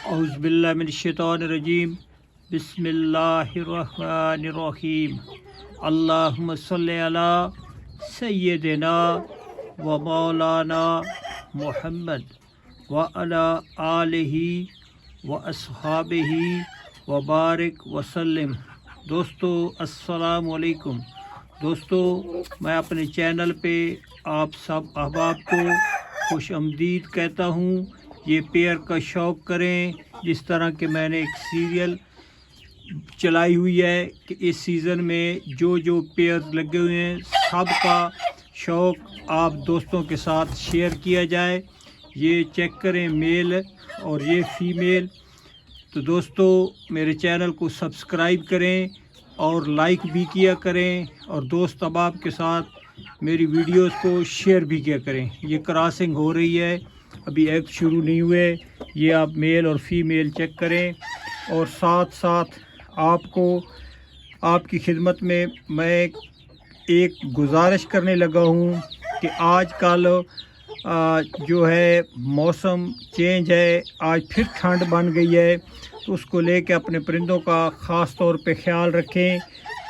اعوذ باللہ من الشیطان الرجیم بسم اللہ الرحمن الرحیم اللہم صلی علی سیدنا و مولانا محمد وعلی آلہ و اصحابہ و بارک وسلم۔ دوستو السلام علیکم۔ دوستو میں اپنے چینل پہ آپ سب احباب کو خوش آمدید کہتا ہوں۔ یہ پیئر کا شوق کریں، جس طرح کہ میں نے ایک سیریل چلائی ہوئی ہے کہ اس سیزن میں جو پیئر لگے ہوئے ہیں سب کا شوق آپ دوستوں کے ساتھ شیئر کیا جائے۔ یہ چیک کریں میل اور یہ فیمیل۔ تو دوستو میرے چینل کو سبسکرائب کریں اور لائک بھی کیا کریں، اور دوست احباب کے ساتھ میری ویڈیوز کو شیئر بھی کیا کریں۔ یہ کراسنگ ہو رہی ہے، ابھی ایگ شروع نہیں ہوئے۔ یہ آپ میل اور فیمیل چیک کریں، اور ساتھ ساتھ آپ کو آپ کی خدمت میں ایک گزارش کرنے لگا ہوں کہ آج کل جو ہے موسم چینج ہے، آج پھر ٹھنڈ بن گئی ہے، تو اس کو لے کے اپنے پرندوں کا خاص طور پہ خیال رکھیں۔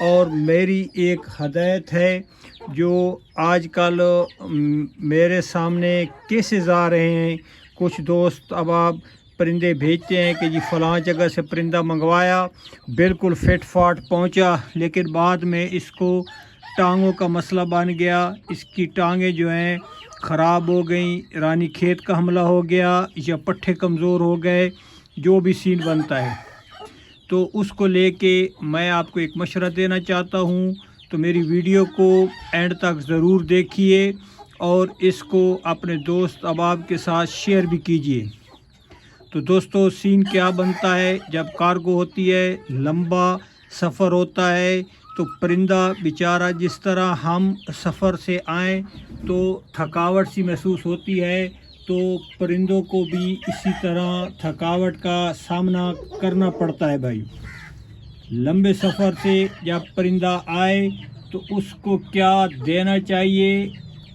اور میری ایک ہدایت ہے، جو آج کل میرے سامنے کیسز آ رہے ہیں، کچھ دوست احباب پرندے بھیجتے ہیں کہ جی فلاں جگہ سے پرندہ منگوایا، بالکل فٹ فاٹ پہنچا، لیکن بعد میں اس کو ٹانگوں کا مسئلہ بن گیا، اس کی ٹانگیں جو ہیں خراب ہو گئیں، رانی کھیت کا حملہ ہو گیا، یا پٹھے کمزور ہو گئے، جو بھی سین بنتا ہے۔ تو اس کو لے کے میں آپ کو ایک مشورہ دینا چاہتا ہوں، تو میری ویڈیو کو اینڈ تک ضرور دیکھیے اور اس کو اپنے دوست احباب کے ساتھ شیئر بھی کیجیے۔ تو دوستو سین کیا بنتا ہے جب کارگو ہوتی ہے، لمبا سفر ہوتا ہے، تو پرندہ بیچارہ جس طرح ہم سفر سے آئیں تو تھکاوٹ سی محسوس ہوتی ہے، تو پرندوں کو بھی اسی طرح تھکاوٹ کا سامنا کرنا پڑتا ہے بھائی۔ لمبے سفر سے جب پرندہ آئے تو اس کو کیا دینا چاہیے،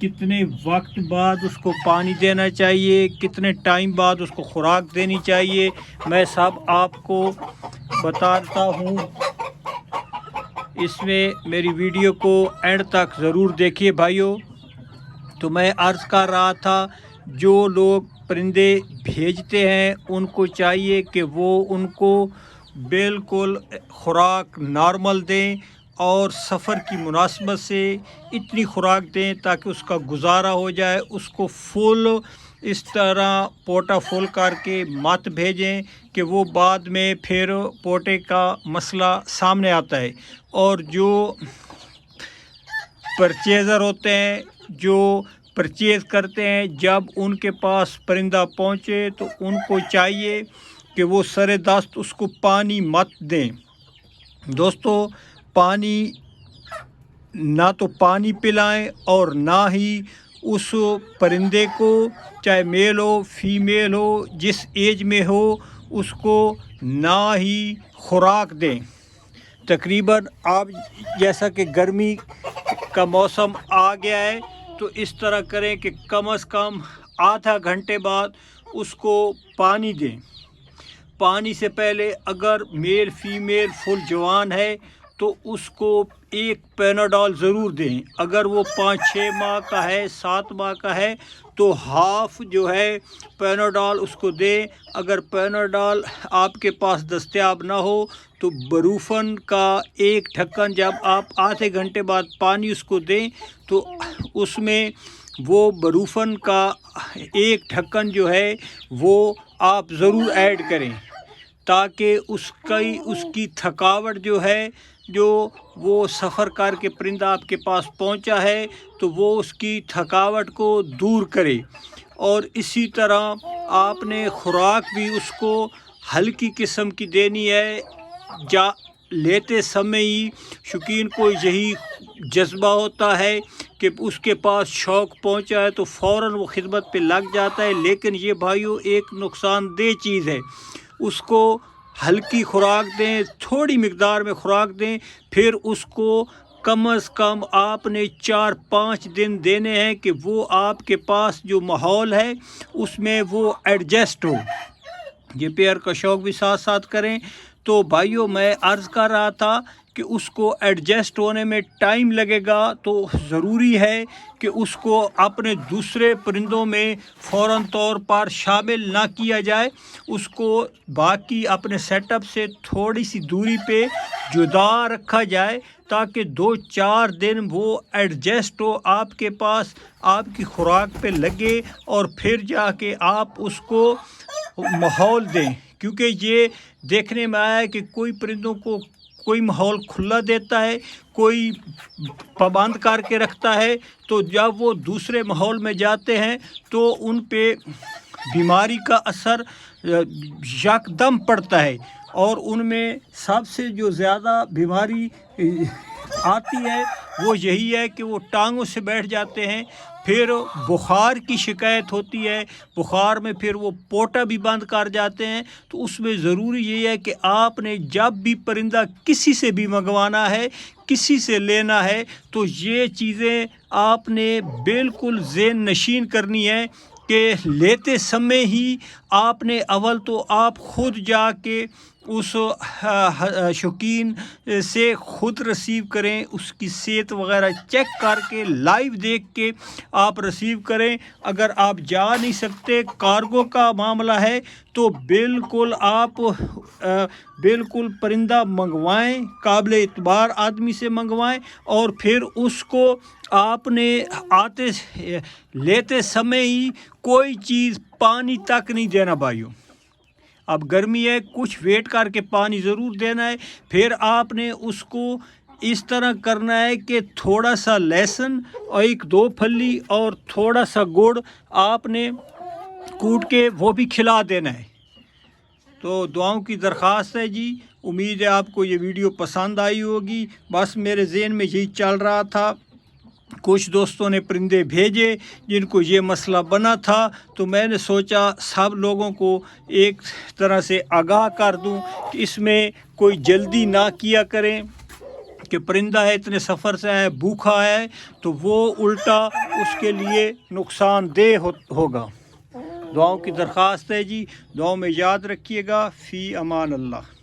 کتنے وقت بعد اس کو پانی دینا چاہیے، کتنے ٹائم بعد اس کو خوراک دینی چاہیے، میں سب آپ کو بتاتا ہوں۔ اس میں میری ویڈیو کو اینڈ تک ضرور دیکھیے بھائیو۔ تو میں عرض کر رہا تھا، جو لوگ پرندے بھیجتے ہیں ان کو چاہیے کہ وہ ان کو بالکل خوراک نارمل دیں، اور سفر کی مناسبت سے اتنی خوراک دیں تاکہ اس کا گزارا ہو جائے۔ اس کو فل اس طرح پوٹا فل کر کے مت بھیجیں کہ وہ بعد میں پھر پوٹے کا مسئلہ سامنے آتا ہے۔ اور جو پرچیزر ہوتے ہیں، جو پرچیز کرتے ہیں، جب ان کے پاس پرندہ پہنچے تو ان کو چاہیے کہ وہ سر دست اس کو پانی مت دیں۔ دوستو پانی نہ تو پانی پلائیں، اور نہ ہی اس پرندے کو، چاہے میل ہو فیمیل ہو، جس ایج میں ہو، اس کو نہ ہی خوراک دیں۔ تقریباً آپ جیسا کہ گرمی کا موسم آ گیا ہے، تو اس طرح کریں کہ کم از کم آدھا گھنٹے بعد اس کو پانی دیں۔ پانی سے پہلے اگر میل فیمیل فل جوان ہے تو اس کو ایک پیناڈول ضرور دیں۔ اگر وہ 5-6 ماہ کا ہے، 7 ماہ کا ہے، تو ہاف جو ہے پیناڈول اس کو دیں۔ اگر پیناڈول آپ کے پاس دستیاب نہ ہو تو بروفن کا ایک ڈھکن، جب آپ آدھے گھنٹے بعد پانی اس کو دیں تو اس میں وہ بروفن کا ایک ڈھکن جو ہے وہ آپ ضرور ایڈ کریں، تاکہ اس کی تھکاوٹ جو ہے، جو وہ سفر کر کے پرندہ آپ کے پاس پہنچا ہے، تو وہ اس کی تھکاوٹ کو دور کرے۔ اور اسی طرح آپ نے خوراک بھی اس کو ہلکی قسم کی دینی ہے۔ لیتے سمے ہی شوقین کو یہی جذبہ ہوتا ہے کہ اس کے پاس شوق پہنچا ہے تو فوراً وہ خدمت پہ لگ جاتا ہے، لیکن یہ بھائیو ایک نقصان دہ چیز ہے۔ اس کو ہلکی خوراک دیں، تھوڑی مقدار میں خوراک دیں، پھر اس کو کم از کم آپ نے 4-5 دن دینے ہیں کہ وہ آپ کے پاس جو ماحول ہے اس میں وہ ایڈجسٹ ہو۔ یہ پیئر کا شوق بھی ساتھ ساتھ کریں۔ تو بھائیوں میں عرض کر رہا تھا کہ اس کو ایڈجسٹ ہونے میں ٹائم لگے گا، تو ضروری ہے کہ اس کو اپنے دوسرے پرندوں میں فوراً طور پر شامل نہ کیا جائے، اس کو باقی اپنے سیٹ اپ سے تھوڑی سی دوری پہ جدا رکھا جائے تاکہ 2-4 دن وہ ایڈجسٹ ہو آپ کے پاس، آپ کی خوراک پہ لگے، اور پھر جا کے آپ اس کو ماحول دیں۔ کیونکہ یہ دیکھنے میں آیا ہے کہ کوئی پرندوں کو کوئی ماحول کھلا دیتا ہے، کوئی پابند کر کے رکھتا ہے، تو جب وہ دوسرے ماحول میں جاتے ہیں تو ان پہ بیماری کا اثر یکدم پڑتا ہے، اور ان میں سب سے جو زیادہ بیماری آتی ہے وہ یہی ہے کہ وہ ٹانگوں سے بیٹھ جاتے ہیں، پھر بخار کی شکایت ہوتی ہے، بخار میں پھر وہ پوٹا بھی بند کر جاتے ہیں۔ تو اس میں ضروری یہ ہے کہ آپ نے جب بھی پرندہ کسی سے بھی منگوانا ہے، کسی سے لینا ہے، تو یہ چیزیں آپ نے بالکل ذہن نشین کرنی ہے کہ لیتے سمے ہی آپ نے اول تو آپ خود جا کے اس شوقین سے خود ریسیو کریں، اس کی صحت وغیرہ چیک کر کے لائیو دیکھ کے آپ ریسیو کریں۔ اگر آپ جا نہیں سکتے، کارگو کا معاملہ ہے، تو بالکل آپ بالکل پرندہ منگوائیں، قابل اعتبار آدمی سے منگوائیں، اور پھر اس کو آپ نے لیتے سمے ہی کوئی چیز پانی تک نہیں دینا بھائیوں۔ اب گرمی ہے، کچھ ویٹ کر کے پانی ضرور دینا ہے۔ پھر آپ نے اس کو اس طرح کرنا ہے کہ تھوڑا سا لہسن اور 1-2 پھلی اور تھوڑا سا گڑ آپ نے کوٹ کے وہ بھی کھلا دینا ہے۔ تو دعاؤں کی درخواست ہے جی، امید ہے آپ کو یہ ویڈیو پسند آئی ہوگی۔ بس میرے ذہن میں یہی چل رہا تھا، کچھ دوستوں نے پرندے بھیجے جن کو یہ مسئلہ بنا تھا، تو میں نے سوچا سب لوگوں کو ایک طرح سے آگاہ کر دوں کہ اس میں کوئی جلدی نہ کیا کریں کہ پرندہ ہے اتنے سفر سے ہے، بھوکا ہے، تو وہ الٹا اس کے لیے نقصان دہ ہوگا۔ دعاؤں کی درخواست ہے جی، دعاؤں میں یاد رکھیے گا۔ فی امان اللہ۔